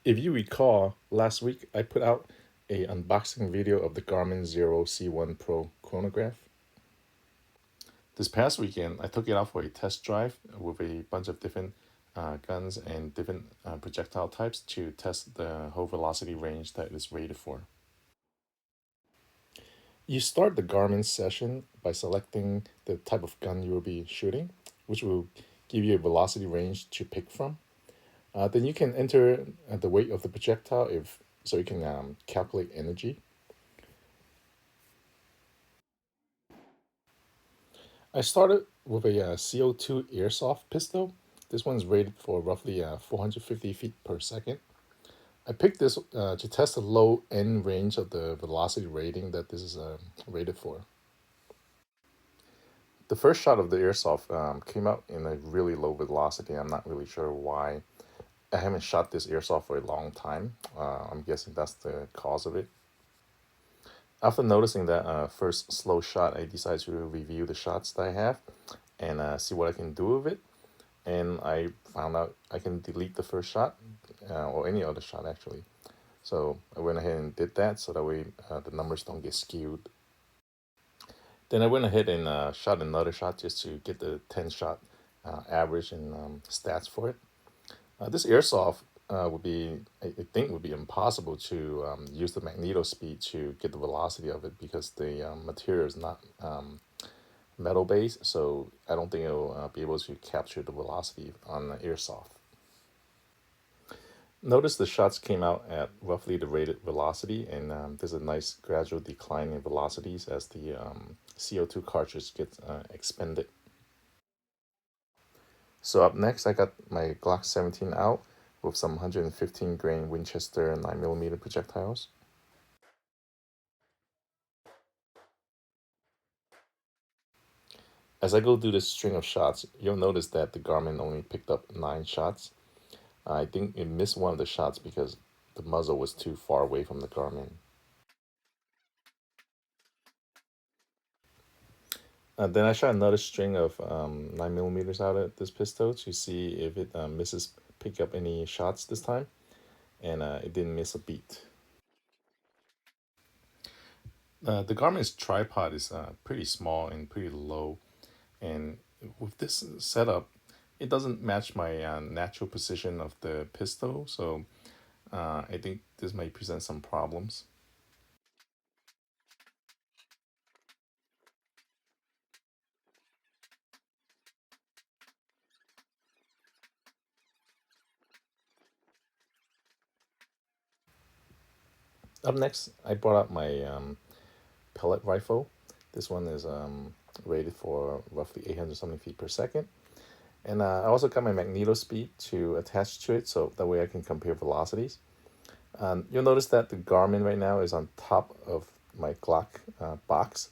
If you recall, last week I put out a unboxing video of the Garmin Xero C1 Pro chronograph. This past weekend, I took it out for a test drive with a bunch of different guns and different projectile types to test the whole velocity range that it's rated for. You start the Garmin session by selecting the type of gun you will be shooting, which will give you a velocity range to pick from. Then you can enter the weight of the projectile if so you can calculate energy. I started with a CO2 airsoft pistol. This one's rated for roughly 450 feet per second. I picked this to test the low end range of the velocity rating that this is rated for. The first shot of the airsoft came out in a really low velocity. I'm not really sure why. I haven't shot this airsoft for a long time. I'm guessing that's the cause of it. After noticing that first slow shot, I decided to review the shots that I have and see what I can do with it. And I found out I can delete the first shot or any other shot actually. So I went ahead and did that so that way the numbers don't get skewed. Then I went ahead and shot another shot just to get the 10 shot average and stats for it. This airsoft would be, I think, would be impossible to use the magneto speed to get the velocity of it because the material is not metal based, so I don't think it'll be able to capture the velocity on the airsoft. Notice the shots came out at roughly the rated velocity, and there's a nice gradual decline in velocities as the CO2 cartridge gets expended. So up next, I got my Glock 17 out with some 115 grain Winchester 9mm projectiles. As I go through this string of shots, you'll notice that the Garmin only picked up 9 shots. I think it missed one of the shots because the muzzle was too far away from the Garmin. Then I shot another string of 9mm out of this pistol to see if it misses pick up any shots this time, and it didn't miss a beat. The Garmin's tripod is pretty small and pretty low, and with this setup, it doesn't match my natural position of the pistol, so I think this might present some problems. Up next, I brought out my pellet rifle. This one is rated for roughly 800 something feet per second. And I also got my magneto speed to attach to it so that way I can compare velocities. You'll notice that the Garmin right now is on top of my Glock box.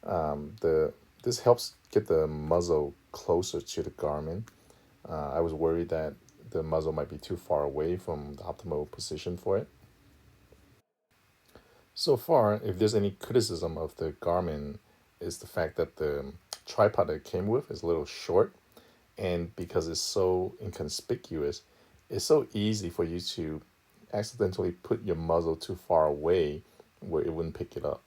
The This helps get the muzzle closer to the Garmin. I was worried that the muzzle might be too far away from the optimal position for it. So far, if there's any criticism of the Garmin, is the fact that the tripod that it came with is a little short, and because it's so inconspicuous, it's so easy for you to accidentally put your muzzle too far away where it wouldn't pick it up.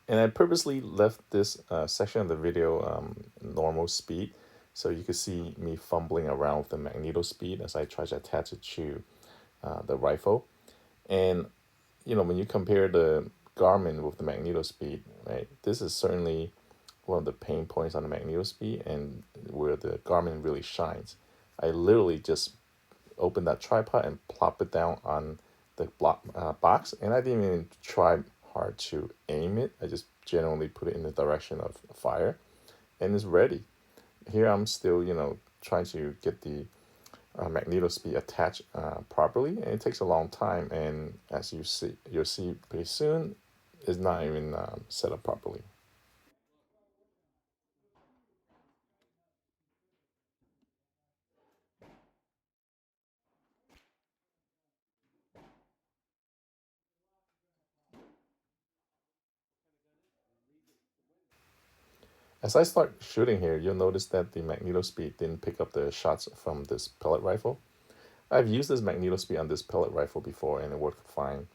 And I purposely left this section of the video normal speed so you could see me fumbling around with the magneto speed as I try to attach it to the rifle. And when you compare the Garmin with the magneto speed, right, this is certainly one of the pain points on the magneto speed and where the Garmin really shines. I literally just open that tripod and plop it down on the box, and I didn't even try hard to aim it. I just generally put it in the direction of fire, and it's ready. Here I'm still, trying to get the magneto speed attached properly, and it takes a long time. And as you'll see pretty soon, it's not even set up properly. As I start shooting here, you'll notice that the magneto speed didn't pick up the shots from this pellet rifle. I've used this magnetospeed on this pellet rifle before, and it worked fine.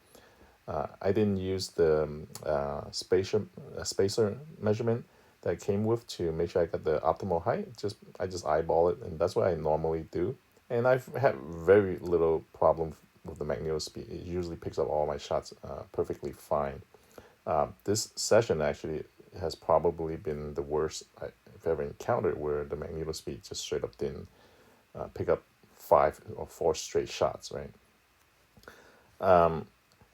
I didn't use the spacer measurement that came with to make sure I got the optimal height. Just I just eyeball it, and that's what I normally do. And I've had very little problem with the magnetospeed. It usually picks up all my shots perfectly fine. This session actually has probably been the worst I've ever encountered, where the magnetospeed just straight up didn't pick up 5 or 4 straight shots. Right.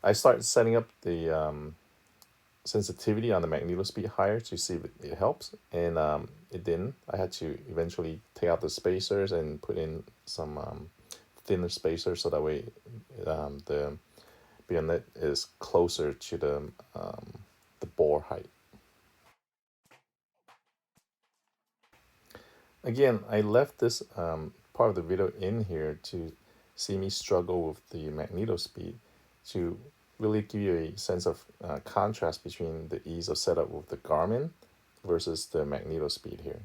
I started setting up the sensitivity on the magnetospeed higher to see if it helps, and it didn't. I had to eventually take out the spacers and put in some thinner spacers so that way the bayonet is closer to the bore height. Again, I left this part of the video in here to see me struggle with the magnetospeed to really give you a sense of contrast between the ease of setup with the Garmin versus the magnetospeed here.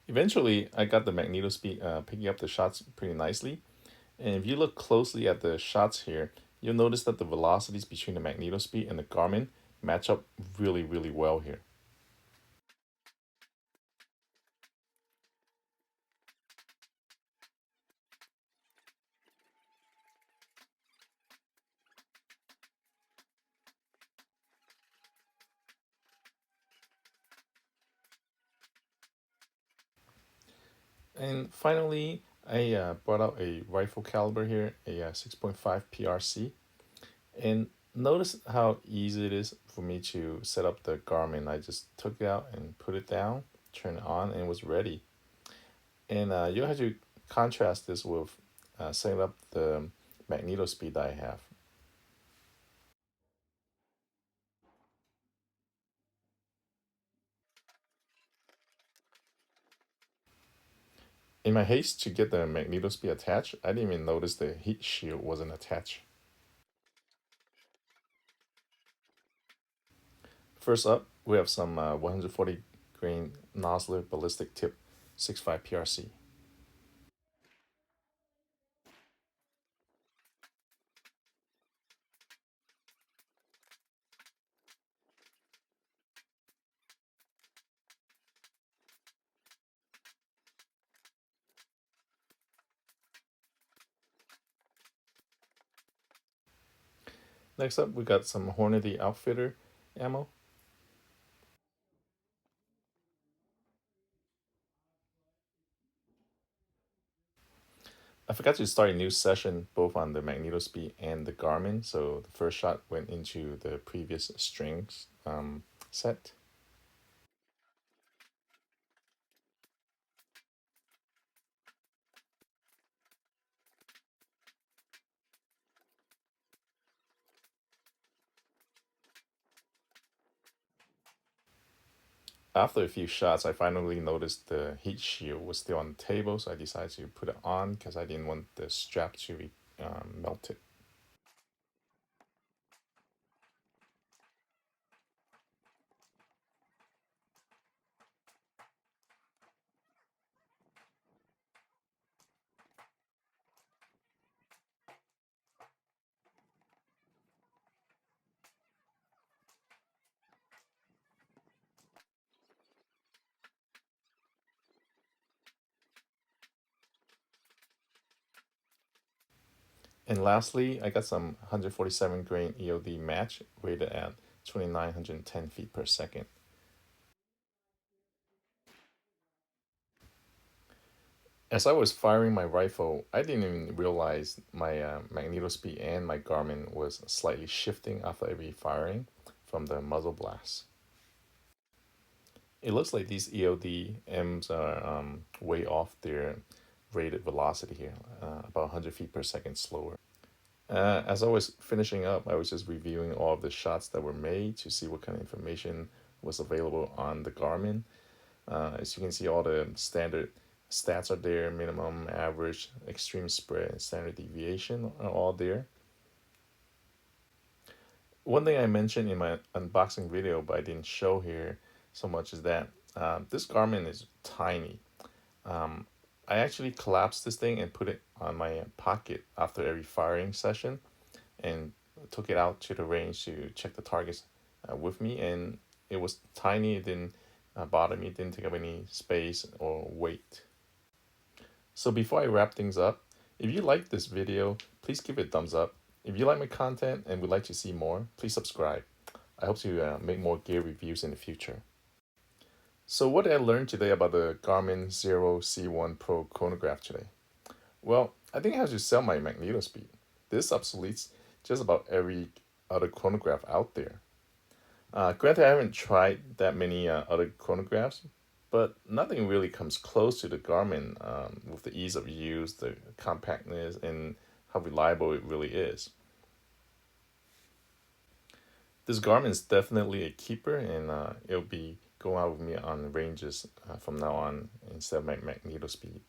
Eventually, I got the magnetospeed picking up the shots pretty nicely. And if you look closely at the shots here, you'll notice that the velocities between the magnetospeed and the Garmin match up really, really well here. And finally, I brought out a rifle caliber here, a 6.5 PRC. And notice how easy it is for me to set up the Garmin. I just took it out and put it down, turn it on, and it was ready. And you'll have to contrast this with setting up the magnetospeed that I have. In my haste to get the magnetospeed attached, I didn't even notice the heat shield wasn't attached. First up, we have some 140 grain Nosler ballistic tip 6.5 PRC. Next up, we got some Hornady Outfitter ammo. I forgot to start a new session both on the magnetospeed and the Garmin, so the first shot went into the previous strings set. After a few shots, I finally noticed the heat shield was still on the table, so I decided to put it on because I didn't want the strap to be melted. And lastly, I got some 147 grain EOD match rated at 2,910 feet per second. As I was firing my rifle, I didn't even realize my magnetospeed and my Garmin was slightly shifting after every firing from the muzzle blast. It looks like these EOD M's are way off their rated velocity here, about 100 feet per second slower. As I was finishing up, I was just reviewing all of the shots that were made to see what kind of information was available on the Garmin. As you can see, all the standard stats are there: minimum, average, extreme spread, and standard deviation are all there. One thing I mentioned in my unboxing video, but I didn't show here so much, is that this Garmin is tiny. Um, I actually collapsed this thing and put it on my pocket after every firing session and took it out to the range to check the targets with me. And it was tiny, it didn't bother me, it didn't take up any space or weight. So before I wrap things up, if you like this video, please give it a thumbs up. If you like my content and would like to see more, please subscribe. I hope to make more gear reviews in the future. So what did I learn today about the Garmin Xero C1 Pro chronograph today? Well, I think I have to sell my magneto speed. This obsoletes just about every other chronograph out there. Granted, I haven't tried that many other chronographs, but nothing really comes close to the Garmin with the ease of use, the compactness, and how reliable it really is. This Garmin is definitely a keeper, and it'll be going out with me on ranges from now on instead of my magneto speed.